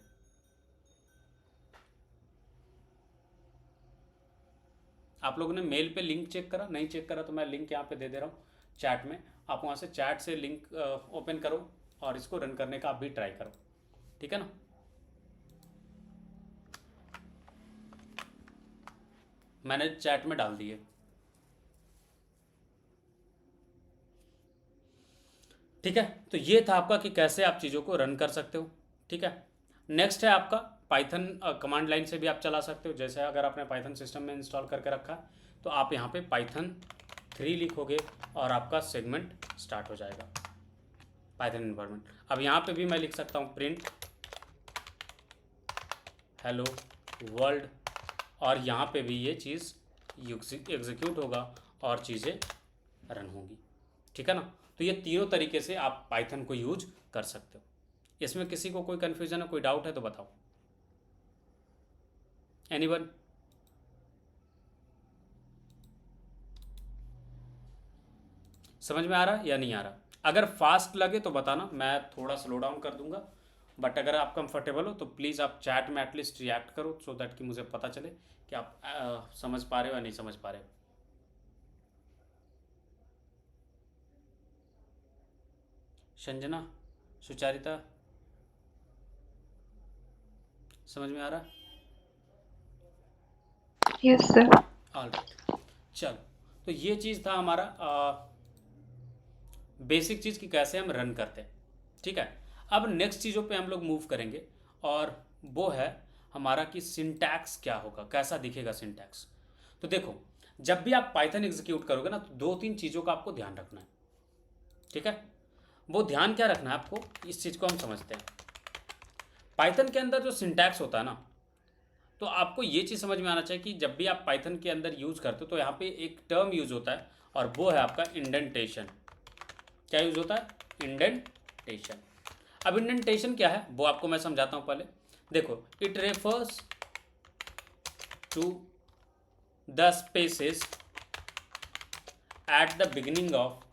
आप लोगों ने मेल पे लिंक चेक करा? नहीं चेक करा तो मैं लिंक यहाँ पे दे दे रहा हूँ चैट में, आप वहाँ से चैट से लिंक ओपन करो और इसको रन करने का आप भी ट्राई करो, ठीक है ना। मैंने चैट में डाल दिए, ठीक है। तो ये था आपका कि कैसे आप चीज़ों को रन कर सकते हो, ठीक है। नेक्स्ट है आपका पाइथन कमांड लाइन से भी आप चला सकते हो। जैसे अगर आपने पाइथन सिस्टम में इंस्टॉल करके रखा है तो आप यहाँ पे पाइथन 3 लिखोगे और आपका सेगमेंट स्टार्ट हो जाएगा पाइथन इन्वायरमेंट। अब यहाँ पे भी मैं लिख सकता हूँ प्रिंट हेलो वर्ल्ड, और यहाँ पे भी ये चीज़ एग्जीक्यूट होगा और चीज़ें रन होंगी, ठीक है ना। तो ये तीनों तरीके से आप पाइथन को यूज कर सकते हो। इसमें किसी को कोई कन्फ्यूजन है, कोई डाउट है तो बताओ। एनीवन? समझ में आ रहा है या नहीं आ रहा? अगर फास्ट लगे तो बताना, मैं थोड़ा स्लो डाउन कर दूंगा, बट अगर आप कंफर्टेबल हो तो प्लीज़ आप चैट में एटलीस्ट रिएक्ट करो, सो दैट कि मुझे पता चले कि आप समझ पा रहे हो या नहीं समझ पा रहे हो। संजना, सुचारिता, समझ में आ रहा है? Yes sir. ऑल राइट, चलो। तो ये चीज़ था हमारा बेसिक चीज़ कि कैसे हम रन करते हैं, ठीक है। अब नेक्स्ट चीज़ों पे हम लोग मूव करेंगे, और वो है हमारा कि सिंटैक्स क्या होगा, कैसा दिखेगा सिंटैक्स। तो देखो जब भी आप पाइथन एग्जीक्यूट करोगे ना तो 2-3 चीज़ों का आपको ध्यान रखना है, ठीक है। वो ध्यान क्या रखना है आपको, इस चीज़ को हम समझते हैं। पाइथन के अंदर जो सिंटैक्स होता है ना, तो आपको ये चीज़ समझ में आना चाहिए कि जब भी आप पाइथन के अंदर यूज़ करते हो तो यहाँ पे एक टर्म यूज़ होता है, और वो है आपका इंडेंटेशन। क्या यूज़ होता है? इंडेंटेशन। अब इंडेंटेशन क्या है वो आपको मैं समझाता हूँ पहले। देखो, it refers to the spaces at the beginning of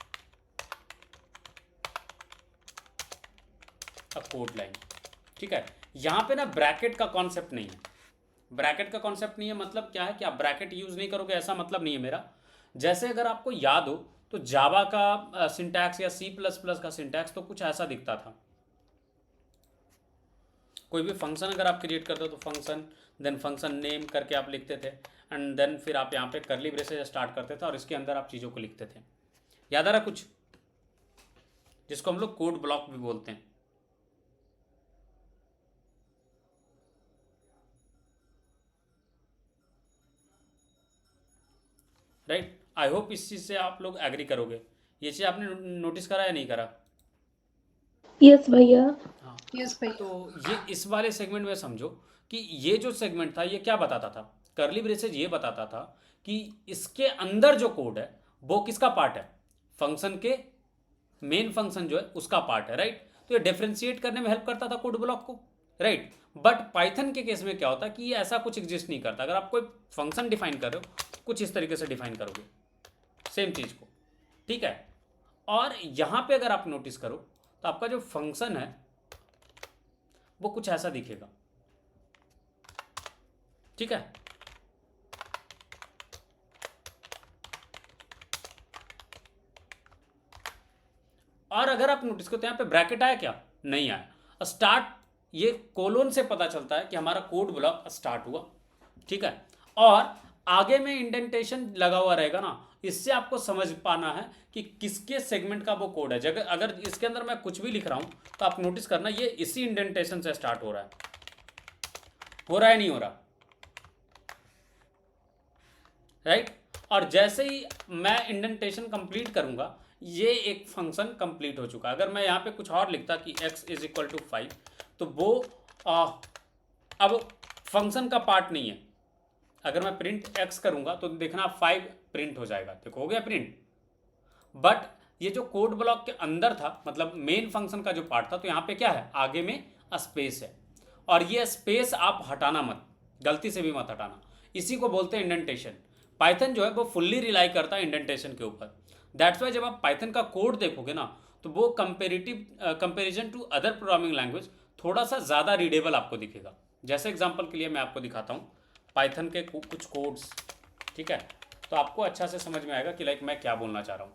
a code line, ठीक है। यहाँ पे ना ब्रैकेट का कॉन्सेप्ट नहीं है। ब्रैकेट का कॉन्सेप्ट नहीं है मतलब क्या है कि आप ब्रैकेट यूज़ नहीं करोगे, ऐसा मतलब नहीं है मेरा। जैसे अगर आपको याद हो तो जावा का सिंटैक्स या C++ का सिंटैक्स तो कुछ ऐसा दिखता था। कोई भी फंक्शन अगर आप क्रिएट करते हो तो फंक्शन, देन फंक्शन नेम करके आप लिखते थे, एंड देन फिर आप यहाँ पे करली ब्रेसेस स्टार्ट करते थे और इसके अंदर आप चीज़ों को लिखते थे। याद आ रहा कुछ? जिसको हम लोग कोड ब्लॉक भी बोलते हैं, राइट। आई होप इस चीज़ से आप लोग एग्री करोगे। ये चीज़ आपने नोटिस करा या नहीं करा? यस भैया। हाँ। यस भैया। तो ये इस वाले सेगमेंट में समझो कि ये जो सेगमेंट था ये क्या बताता था, करली ब्रेसेज ये बताता था कि इसके अंदर जो कोड है वो किसका पार्ट है, फंक्शन के मेन फंक्शन जो है उसका पार्ट है, राइट। तो ये डिफ्रेंशिएट करने में हेल्प करता था कोड ब्लॉक को, राइट। बट पाइथन के केस में क्या होता है कि ये ऐसा कुछ एग्जिस्ट नहीं करता। अगर आप कोई फंक्शन डिफाइन कर रहे हो कुछ इस तरीके से डिफाइन करोगे सेम चीज़ को, ठीक है। और यहाँ पे अगर आप नोटिस करो तो आपका जो फंक्शन है वो कुछ ऐसा दिखेगा, ठीक है। और अगर आप नोटिस करो तो यहाँ पे ब्रैकेट आया क्या, नहीं आया। स्टार्ट, ये कोलोन से पता चलता है कि हमारा कोड ब्लॉक स्टार्ट हुआ, ठीक है। और आगे में इंडेंटेशन लगा हुआ रहेगा ना, इससे आपको समझ पाना है कि किसके सेगमेंट का वो कोड है। जगह अगर इसके अंदर मैं कुछ भी लिख रहा हूं तो आप नोटिस करना ये इसी इंडेंटेशन से स्टार्ट हो रहा है, नहीं हो रहा, राइट। और जैसे ही मैं इंडेंटेशन कंप्लीट करूंगा, ये एक फंक्शन कंप्लीट हो चुका। अगर मैं यहाँ पे कुछ और लिखता कि x इज इक्वल टू 5, तो वो अब फंक्शन का पार्ट नहीं है। अगर मैं प्रिंट x करूंगा तो देखना 5 प्रिंट हो जाएगा, देखो हो गया प्रिंट। बट ये जो कोड ब्लॉक के अंदर था, मतलब मेन फंक्शन का जो पार्ट था, तो यहाँ पे क्या है, आगे में स्पेस है। और ये स्पेस आप हटाना मत, गलती से भी मत हटाना। इसी को बोलते हैं इंडेंटेशन। पाइथन जो है वो फुल्ली रिलाई करता है इंडेंटेशन के ऊपर। दैट्स वाई जब आप पाइथन का कोड देखोगे ना, तो वो comparison to other programming language थोड़ा सा ज़्यादा रीडेबल आपको दिखेगा। जैसे एग्जांपल के लिए मैं आपको दिखाता हूँ पाइथन के कुछ कोड्स, ठीक है, तो आपको अच्छा से समझ में आएगा कि लाइक मैं क्या बोलना चाह रहा हूँ।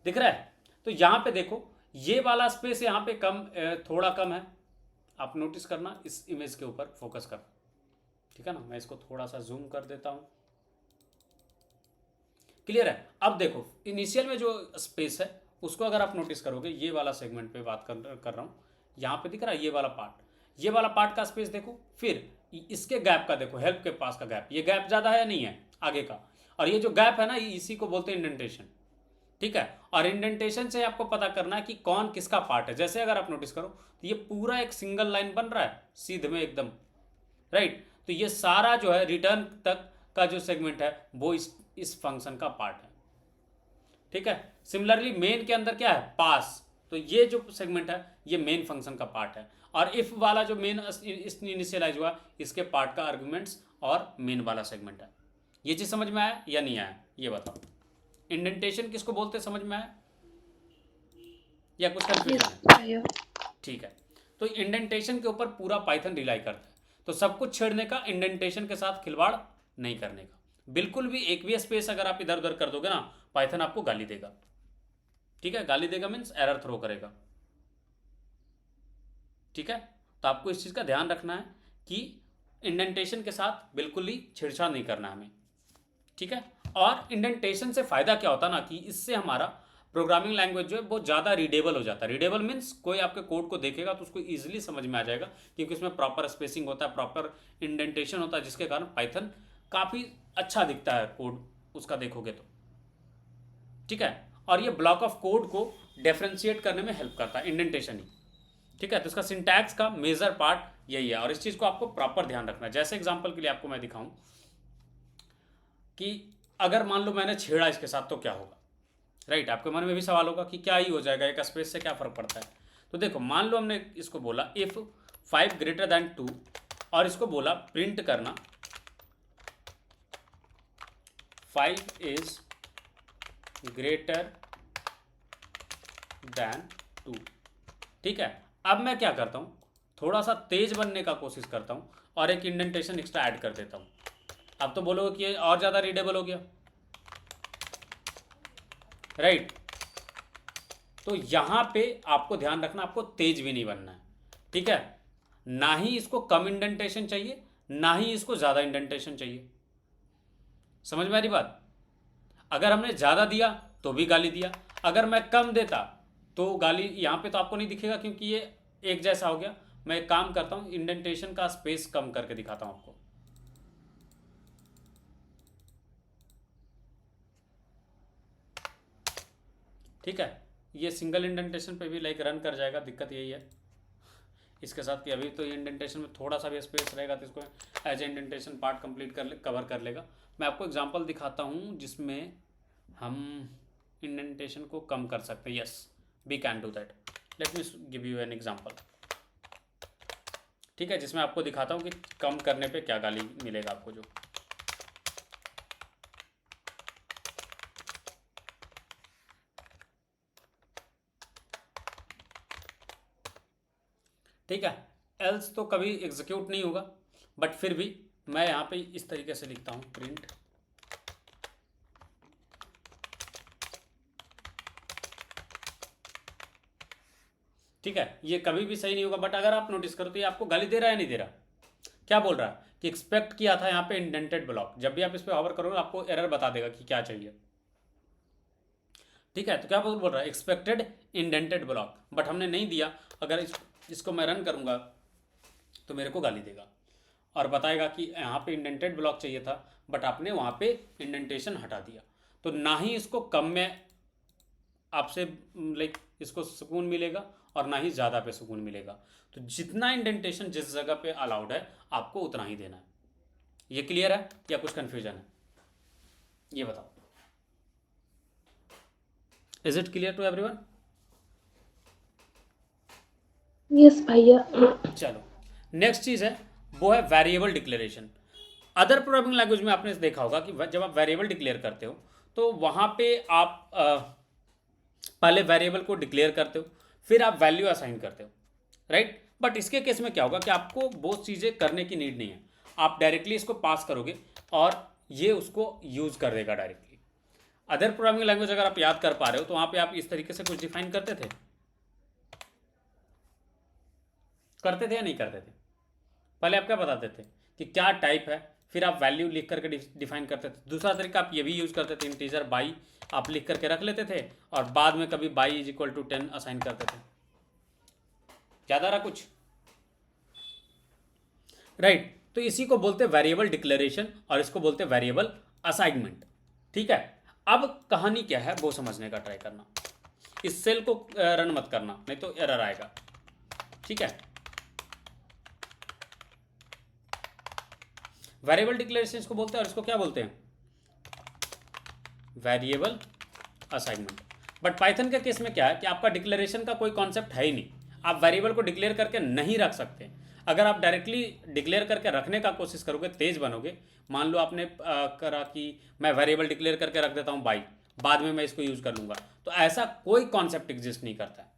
दिख रहा है? तो यहाँ पे देखो, ये वाला स्पेस यहाँ पे कम, थोड़ा कम है। आप नोटिस करना, इस इमेज के ऊपर फोकस करना, ठीक है ना। मैं इसको थोड़ा सा जूम कर देता हूँ, क्लियर है। अब देखो इनिशियल में जो स्पेस है उसको अगर आप नोटिस करोगे, ये वाला सेगमेंट पे बात कर रहा हूँ, यहाँ पे दिख रहा है ये वाला पार्ट का स्पेस देखो। फिर इसके गैप का देखो, हेल्प के पास का गैप, ये गैप ज़्यादा है या नहीं है आगे का। और ये जो गैप है ना, इसी को बोलते हैं इंडेंटेशन, ठीक है। और इंडेंटेशन से आपको पता करना है कि कौन किसका पार्ट है। जैसे अगर आप नोटिस करो तो ये पूरा एक सिंगल लाइन बन रहा है सीधे में एकदम, राइट। तो ये सारा जो है रिटर्न तक का जो सेगमेंट है वो इस फंक्शन का पार्ट है, ठीक है। सिमिलरली मेन के अंदर क्या है, पास, तो ये जो सेगमेंट है ये मेन फंक्शन का पार्ट है। और इफ वाला जो मेन इनिशियलाइज हुआ, इसके पार्ट का आर्गुमेंट्स और मेन वाला सेगमेंट है। ये चीज समझ में आया या नहीं आया, ये बताओ। इंडेंटेशन किसको बोलते हैं, समझ में आया या कुछ Yes, कंफ्यूजन है? भैया। ठीक है। तो इंडेंटेशन के ऊपर पूरा पाइथन रिलाई करता है। तो सब कुछ छेड़ने का, इंडेंटेशन के साथ खिलवाड़ नहीं करने का। बिल्कुल भी एक भी स्पेस अगर आप इधर उधर कर दोगे ना, पाइथन आपको गाली देगा, ठीक है। गाली देगा मीन्स एरर थ्रो करेगा, ठीक है। तो आपको इस चीज का ध्यान रखना है कि इंडेंटेशन के साथ बिल्कुल ही छेड़छाड़ नहीं करना हमें, ठीक है। और इंडेंटेशन से फायदा क्या होता है ना, कि इससे हमारा प्रोग्रामिंग लैंग्वेज जो है वो ज़्यादा रीडेबल हो जाता है। रीडेबल मीन्स कोई आपके कोड को देखेगा तो उसको ईजिली समझ में आ जाएगा, क्योंकि उसमें प्रॉपर स्पेसिंग होता है, प्रॉपर इंडेंटेशन होता है, जिसके कारण पाइथन काफ़ी अच्छा दिखता है कोड उसका देखोगे तो, ठीक है। और ये ब्लॉक ऑफ कोड को डिफरेंशिएट करने में हेल्प करता है इंडेंटेशन ही, ठीक है। तो इसका सिंटैक्स का मेजर पार्ट यही है, और इस चीज़ को आपको प्रॉपर ध्यान रखना है। जैसे एग्जाम्पल के लिए आपको मैं दिखाऊं कि अगर मान लो मैंने छेड़ा इसके साथ तो क्या होगा, राइट। आपके मन में भी सवाल होगा कि क्या ही हो जाएगा, एक स्पेस से क्या फ़र्क पड़ता है। तो देखो मान लो हमने इसको बोला इफ़ 5 ग्रेटर दैन 2, और इसको बोला प्रिंट करना 5 इज ग्रेटर दैन 2, ठीक है। अब मैं क्या करता हूँ, थोड़ा सा तेज बनने का कोशिश करता हूँ और एक इंडेंटेशन एक्स्ट्रा ऐड कर देता हूँ। अब तो बोलोगे कि ये और ज़्यादा रीडेबल हो गया, राइट। तो यहाँ पे आपको ध्यान रखना, आपको तेज भी नहीं बनना है, ठीक है। ना ही इसको कम इंडेंटेशन चाहिए, ना ही इसको ज़्यादा इंडेंटेशन चाहिए। समझ में आ रही बात? अगर हमने ज़्यादा दिया तो भी गाली दिया, अगर मैं कम देता तो गाली यहाँ पे तो आपको नहीं दिखेगा, क्योंकि ये एक जैसा हो गया। मैं एक काम करता हूँ, इंडेंटेशन का स्पेस कम करके दिखाता हूँ आपको, ठीक है। ये सिंगल इंडेंटेशन पे भी लाइक रन कर जाएगा। दिक्कत यही है इसके साथ कि अभी तो ये इंडेंटेशन में थोड़ा सा भी स्पेस रहेगा तो इसको as a indentation part complete cover कर लेगा। मैं आपको एग्जांपल दिखाता हूँ जिसमें हम इंडेंटेशन को कम कर सकते हैं। Yes, we can do that. Let me give you an example, ठीक है, जिसमें आपको दिखाता हूँ कि कम करने पे क्या गाली मिलेगा आपको जो। ठीक है, एल्स तो कभी एग्जीक्यूट नहीं होगा, बट फिर भी मैं यहाँ पे इस तरीके से लिखता हूँ, प्रिंट ठीक है, ये कभी भी सही नहीं होगा। बट अगर आप नोटिस करो तो ये आपको गाली दे रहा है नहीं दे रहा, क्या बोल रहा है कि एक्सपेक्ट किया था यहाँ पे इंडेंटेड ब्लॉक। जब भी आप इस पर ऑवर करोगे आपको एरर बता देगा कि क्या चाहिए। ठीक है, तो क्या बोल रहा है, एक्सपेक्टेड इंडेंटेड ब्लॉक, बट हमने नहीं दिया। अगर इसको मैं रन करूंगा तो मेरे को गाली देगा और बताएगा कि यहाँ पे इंडेंटेड ब्लॉक चाहिए था बट आपने वहाँ पे इंडेंटेशन हटा दिया। तो ना ही इसको कम में आपसे लाइक इसको सुकून मिलेगा और ना ही ज़्यादा पे सुकून मिलेगा। तो जितना इंडेंटेशन जिस जगह पे अलाउड है आपको उतना ही देना है। ये क्लियर है या कुछ कन्फ्यूजन है, ये बताओ। Is it clear to everyone? Yes भैया। चलो, नेक्स्ट चीज़ है वो है variable declaration. Other programming language में आपने देखा होगा कि जब आप वेरिएबल डिक्लेयर करते हो तो वहाँ पे आप पहले वेरिएबल को डिक्लेयर करते हो, फिर आप वैल्यू असाइन करते हो, राइट। बट इसके केस में क्या होगा कि आपको बहुत चीज़ें करने की नीड नहीं है, आप डायरेक्टली इसको पास करोगे और ये उसको यूज़ कर देगा डायरेक्टली। अदर प्रोग्रामिंग लैंग्वेज अगर आप याद कर पा रहे हो तो वहाँ पे आप इस तरीके से कुछ डिफाइन करते थे या नहीं करते थे? पहले आप क्या बताते थे कि क्या टाइप है, फिर आप वैल्यू लिख करके डिफाइन करते थे। दूसरा तरीका आप ये भी यूज़ करते थे, इंटीजर बाई आप लिख करके रख लेते थे और बाद में कभी y is equal to 10 assign करते थे। याद आ रहा कुछ? राइट, तो इसी को बोलते हैं वेरिएबल डिक्लेरेशन और इसको बोलते हैं वेरिएबल असाइनमेंट। ठीक है, अब कहानी क्या है वो समझने का ट्राई करना। इस सेल को रन मत करना नहीं तो एरर आएगा। ठीक है, वेरिएबल डिक्लेरेशन इसको बोलते हैं और इसको क्या बोलते हैं, वेरिएबल असाइनमेंट। बट पाइथन के केस में क्या है कि आपका डिक्लेरेशन का कोई कॉन्सेप्ट है ही नहीं, आप वेरिएबल को डिक्लेयर करके नहीं रख सकते। अगर आप डायरेक्टली डिक्लेयर करके रखने का कोशिश करोगे, तेज बनोगे। मान लो आपने करा कि मैं वेरिएबल डिक्लेयर करके रख देता हूँ बाई, बाद में मैं इसको यूज़ कर लूँगा, तो ऐसा कोई कॉन्सेप्ट एग्जिस्ट नहीं करता है।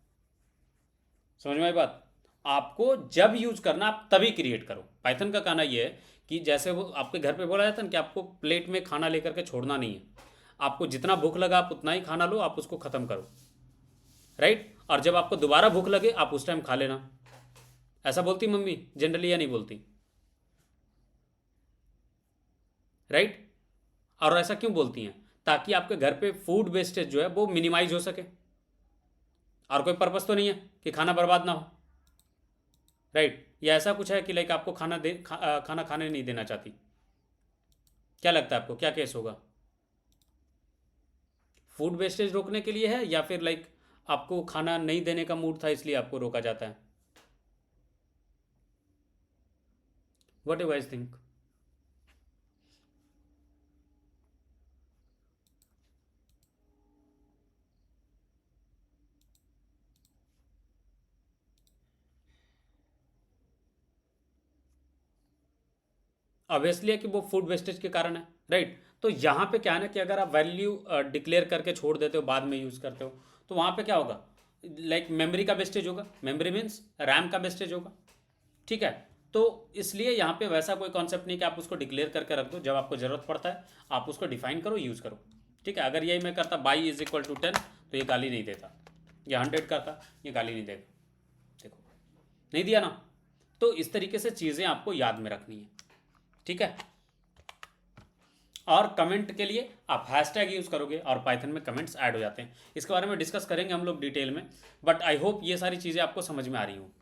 समझ में आई बात? आपको जब यूज करना आप तभी क्रिएट करो। पाइथन का कहना यह है कि जैसे वो आपके घर पे बोला जाता है ना कि आपको प्लेट में खाना लेकर के छोड़ना नहीं है, आपको जितना भूख लगा आप उतना ही खाना लो, आप उसको ख़त्म करो, राइट। और जब आपको दोबारा भूख लगे आप उस टाइम खा लेना। ऐसा बोलती मम्मी जनरली या नहीं बोलती, राइट। और ऐसा क्यों बोलती हैं? ताकि आपके घर पे फूड वेस्टेज जो है वो मिनिमाइज हो सके, और कोई पर्पस तो नहीं है कि खाना बर्बाद ना हो, राइट। या ऐसा कुछ है कि लाइक आपको खाना खाने नहीं देना चाहती? क्या लगता है आपको क्या केस होगा? फूड वेस्टेज रोकने के लिए है या फिर लाइक आपको खाना नहीं देने का मूड था इसलिए आपको रोका जाता है? What you guys think? Obviously है कि वो फूड वेस्टेज के कारण है, राइट। तो यहाँ पे क्या है ना कि अगर आप वैल्यू डिक्लेयर करके छोड़ देते हो, बाद में यूज़ करते हो, तो वहाँ पे क्या होगा, लाइक मेमोरी का वेस्टेज होगा। मेमोरी मीन्स रैम का वेस्टेज होगा। ठीक है, तो इसलिए यहाँ पे वैसा कोई कॉन्सेप्ट नहीं कि आप उसको डिक्लेयर करके रख दो, जब आपको ज़रूरत पड़ता है आप उसको डिफाइन करो, यूज़ करो। ठीक है, अगर यही मैं करता बाई इज इक्वल टू 10 तो ये गाली नहीं देता, ये 100 करता, ये गाली नहीं देगा। देखो, नहीं दिया ना। तो इस तरीके से चीज़ें आपको याद में रखनी है। ठीक है, और कमेंट के लिए आप हैशटैग यूज़ करोगे और पाइथन में कमेंट्स ऐड हो जाते हैं। इसके बारे में डिस्कस करेंगे हम लोग डिटेल में, बट आई होप ये सारी चीज़ें आपको समझ में आ रही हूँ।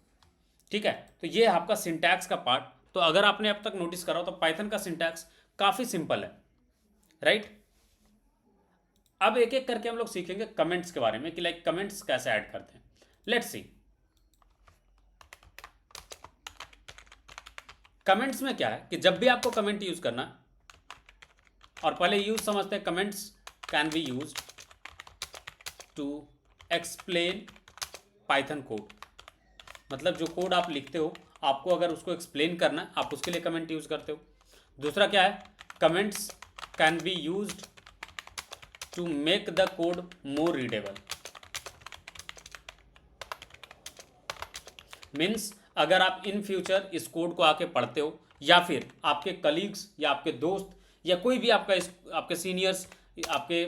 ठीक है, तो ये है आपका सिंटैक्स का पार्ट। तो अगर आपने अब तक नोटिस करा हो तो पाइथन का सिंटैक्स काफ़ी सिंपल है, राइट। अब एक एक करके हम लोग सीखेंगे कमेंट्स के बारे में कि लाइक कमेंट्स कैसे ऐड करते हैं। लेट्स सी, कमेंट्स में क्या है कि जब भी आपको कमेंट यूज करना, और पहले यूज समझते हैं, comments can be use to explain Python code. मतलब जो कोड आप लिखते हो आपको अगर उसको एक्सप्लेन करना है आप उसके लिए कमेंट यूज करते हो। दूसरा क्या है, comments can be used to make the code more readable. Means अगर आप इन फ्यूचर इस कोड को आके पढ़ते हो या फिर आपके कलीग्स या आपके दोस्त या कोई भी आपके सीनियर्स, आपके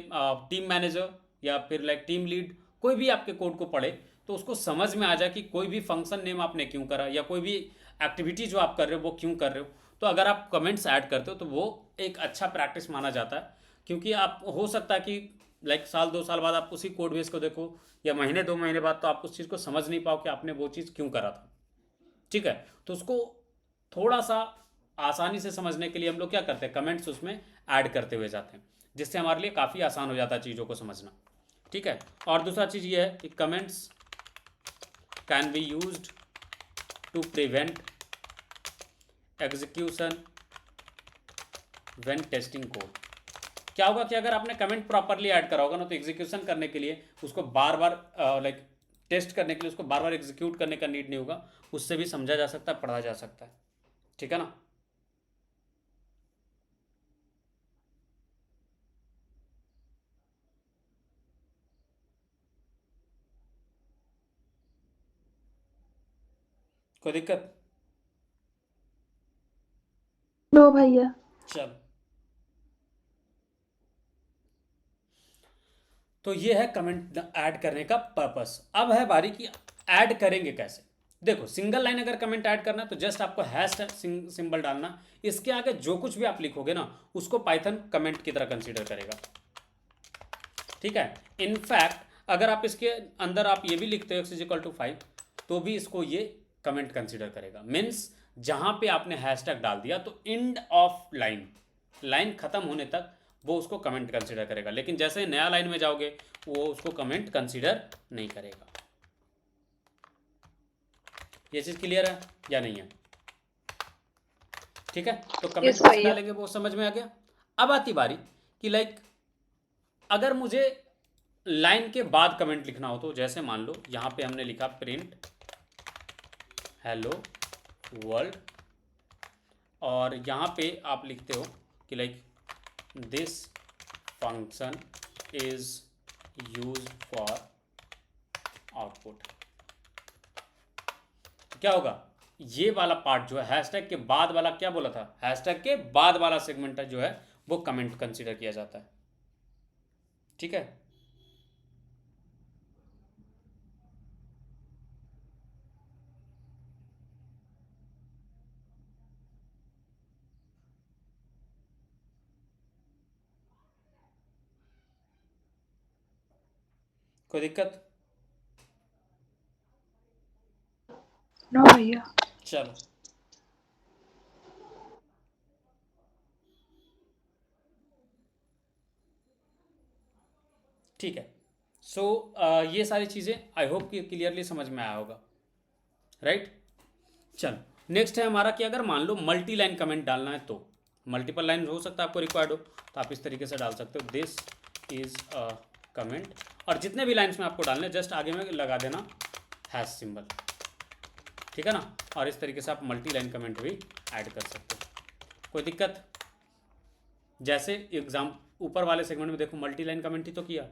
टीम मैनेजर या फिर लाइक टीम लीड, कोई भी आपके कोड को पढ़े तो उसको समझ में आ जाए कि कोई भी फंक्शन नेम आपने क्यों करा या कोई भी एक्टिविटी जो आप कर रहे हो वो क्यों कर रहे हो। तो अगर आप कमेंट्स ऐड करते हो तो वो एक अच्छा प्रैक्टिस माना जाता है, क्योंकि आप हो सकता है कि लाइक साल 2 साल बाद आप उसी कोड बेस को देखो या महीने 2 महीने बाद, तो आप उस चीज़ को समझ नहीं पाओ कि आपने वो चीज़ क्यों करा था। ठीक है, तो उसको थोड़ा सा आसानी से समझने के लिए हम लोग क्या करते हैं, कमेंट्स उसमें ऐड करते हुए जाते हैं, जिससे हमारे लिए काफ़ी आसान हो जाता है चीज़ों को समझना। ठीक है, और दूसरा चीज़ ये है कि comments can be used to prevent execution when testing code. क्या होगा कि अगर आपने कमेंट प्रॉपरली ऐड करा होगा ना, तो एग्जीक्यूशन करने के लिए उसको बार बार लाइक टेस्ट करने के लिए उसको बार बार एग्जीक्यूट करने का नीड नहीं होगा, उससे भी समझा जा सकता है, पढ़ा जा सकता है। ठीक है ना। कोई दिक्कत? नो भैया। चल, तो ये है कमेंट ऐड करने का पर्पस। अब है बारी कि ऐड करेंगे कैसे। देखो, सिंगल लाइन अगर कमेंट ऐड करना है तो जस्ट आपको हैश सिंबल डालना, इसके आगे जो कुछ भी आप लिखोगे ना उसको पाइथन कमेंट की तरह कंसीडर करेगा। ठीक है, इनफैक्ट अगर आप इसके अंदर आप ये भी लिखते हो x=5 तो भी इसको ये कमेंट कंसीडर करेगा। मीन्स जहां पे आपने हैशटैग डाल दिया तो एंड ऑफ लाइन, लाइन खत्म होने तक वो उसको कमेंट कंसीडर करेगा, लेकिन जैसे ही नया लाइन में जाओगे वो उसको कमेंट कंसीडर नहीं करेगा। ये चीज़ क्लियर है या नहीं है? ठीक है, तो कमेंट यस कैसे भैया। डालेंगे वो समझ में आ गया। अब आती बारी कि लाइक अगर मुझे लाइन के बाद कमेंट लिखना हो, तो जैसे मान लो यहाँ पे हमने लिखा प्रिंट हेलो वर्ल्ड, और यहाँ पे आप लिखते हो कि like this function is use for output. क्या होगा, ये वाला पार्ट जो है हैशटैग के बाद वाला, क्या बोला था, हैशटैग के बाद वाला सेगमेंट जो है वो कमेंट कंसीडर किया जाता है। ठीक है, कोई दिक्कत? नो भैया। चलो, ठीक है। सो ये सारी चीज़ें आई होप कि क्लियरली समझ में आया होगा, राइट। चलो, नेक्स्ट है हमारा कि अगर मान लो मल्टी लाइन कमेंट डालना है, तो मल्टीपल लाइन हो सकता है आपको रिक्वायर्ड हो, तो आप इस तरीके से डाल सकते हो, दिस इज अ कमेंट, और जितने भी लाइन्स में आपको डालने जस्ट आगे में लगा देना हैश सिंबल। ठीक है ना, और इस तरीके से आप मल्टी लाइन कमेंट भी ऐड कर सकते हो। कोई दिक्कत? जैसे एग्जाम ऊपर वाले सेगमेंट में देखो, मल्टी लाइन कमेंट ही तो किया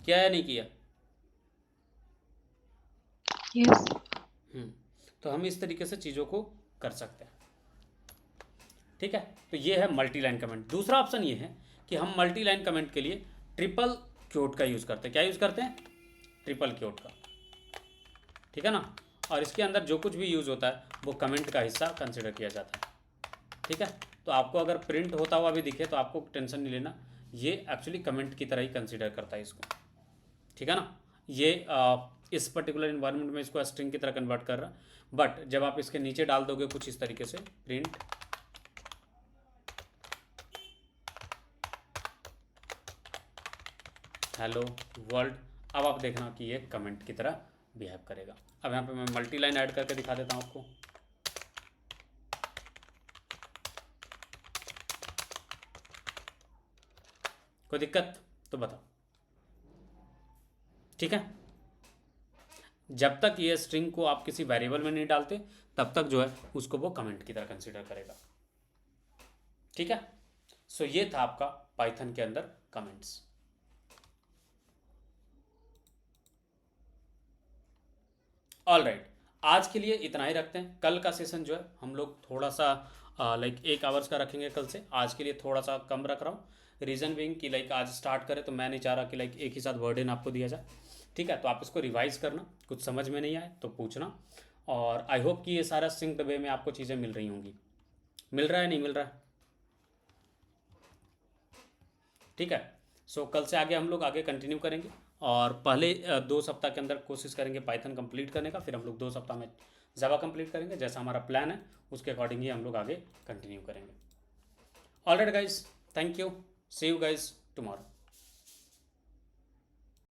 या नहीं किया? यस। तो हम इस तरीके से चीज़ों को कर सकते हैं। ठीक है, तो ये है मल्टी लाइन कमेंट। दूसरा ऑप्शन ये है कि हम मल्टी लाइन कमेंट के लिए ट्रिपल क्योट का यूज़ करते हैं। क्या यूज़ करते हैं? ट्रिपल क्योट का। ठीक है ना, और इसके अंदर जो कुछ भी यूज़ होता है वो कमेंट का हिस्सा कंसिडर किया जाता है। ठीक है, तो आपको अगर प्रिंट होता हुआ भी दिखे तो आपको टेंशन नहीं लेना, ये एक्चुअली कमेंट की तरह ही कंसिडर करता है इसको। ठीक है ना, ये इस पर्टिकुलर इन्वायरमेंट में इसको स्ट्रिंग की तरह कन्वर्ट कर रहा, बट जब आप इसके नीचे डाल दोगे कुछ इस तरीके से, प्रिंट हेलो वर्ल्ड, अब आप देखना कि ये कमेंट की तरह बिहेव करेगा। अब यहाँ पे मैं मल्टी लाइन ऐड करके दिखा देता हूँ आपको। कोई दिक्कत तो बताओ। ठीक है, जब तक ये स्ट्रिंग को आप किसी वेरिएबल में नहीं डालते तब तक जो है उसको वो कमेंट की तरह कंसीडर करेगा। ठीक है, सो ये था आपका पाइथन के अंदर कमेंट्स। ऑल राइट, आज के लिए इतना ही रखते हैं। कल का सेशन जो है हम लोग थोड़ा सा लाइक 1 आवर्स का रखेंगे कल से। आज के लिए थोड़ा सा कम रख रहा हूँ, रीज़न बीइंग कि लाइक आज स्टार्ट करें तो मैं नहीं चाह रहा कि लाइक एक ही साथ बर्डन आपको दिया जाए। ठीक है, तो आप इसको रिवाइज करना, कुछ समझ में नहीं आए तो पूछना। और आई होप कि ये सारा सिंक्ड वे में आपको चीज़ें मिल रही होंगी। मिल रहा है नहीं मिल रहा है? ठीक है। सो कल से आगे हम लोग आगे कंटिन्यू करेंगे, और पहले 2 सप्ताह के अंदर कोशिश करेंगे पाइथन कंप्लीट करने का, फिर हम लोग 2 सप्ताह में जावा कंप्लीट करेंगे। जैसा हमारा प्लान है उसके अकॉर्डिंग ही हम लोग आगे कंटिन्यू करेंगे। Alright guys, thank you, see you guys tomorrow.